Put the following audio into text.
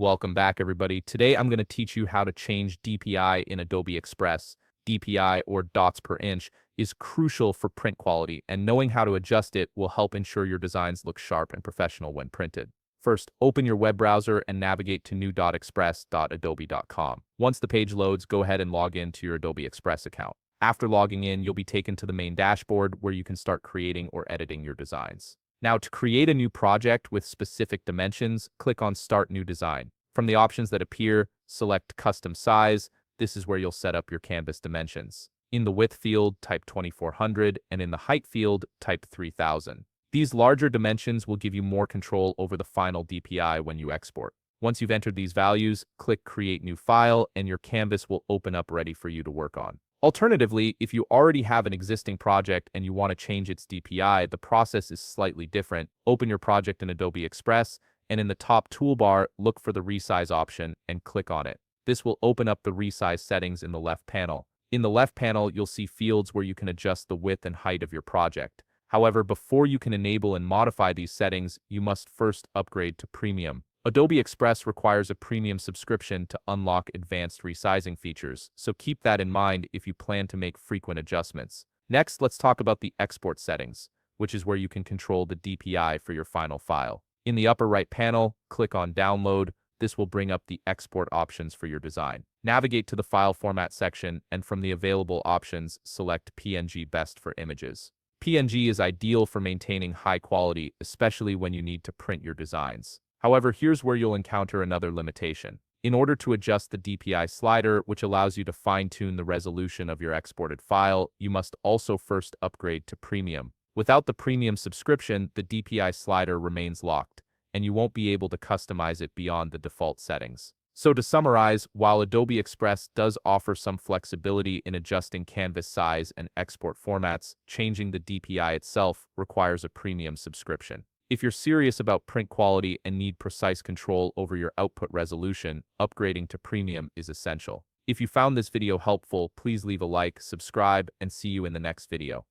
Welcome back, everybody. Today, I'm going to teach you how to change DPI in Adobe Express. DPI, or dots per inch, is crucial for print quality, and knowing how to adjust it will help ensure your designs look sharp and professional when printed. First, open your web browser and navigate to new.express.adobe.com. Once the page loads, go ahead and log in to your Adobe Express account. After logging in, you'll be taken to the main dashboard where you can start creating or editing your designs. Now, to create a new project with specific dimensions, click on Start New Design. From the options that appear, select Custom Size. This is where you'll set up your canvas dimensions. In the width field, type 2400, and in the height field, type 3000. These larger dimensions will give you more control over the final DPI when you export. Once you've entered these values, click Create New File, and your canvas will open up ready for you to work on. Alternatively, if you already have an existing project and you want to change its DPI, the process is slightly different. Open your project in Adobe Express, and in the top toolbar, look for the Resize option and click on it. This will open up the resize settings in the left panel. In the left panel, you'll see fields where you can adjust the width and height of your project. However, before you can enable and modify these settings, you must first upgrade to Premium. Adobe Express requires a premium subscription to unlock advanced resizing features, so keep that in mind if you plan to make frequent adjustments. Next, let's talk about the export settings, which is where you can control the DPI for your final file. In the upper right panel, click on Download. This will bring up the export options for your design. Navigate to the File Format section, and from the available options, select PNG Best for images. PNG is ideal for maintaining high quality, especially when you need to print your designs. However, here's where you'll encounter another limitation. In order to adjust the DPI slider, which allows you to fine-tune the resolution of your exported file, you must also first upgrade to Premium. Without the Premium subscription, the DPI slider remains locked, and you won't be able to customize it beyond the default settings. So to summarize, while Adobe Express does offer some flexibility in adjusting canvas size and export formats, changing the DPI itself requires a Premium subscription. If you're serious about print quality and need precise control over your output resolution, upgrading to Premium is essential. If you found this video helpful, please leave a like, subscribe, and see you in the next video.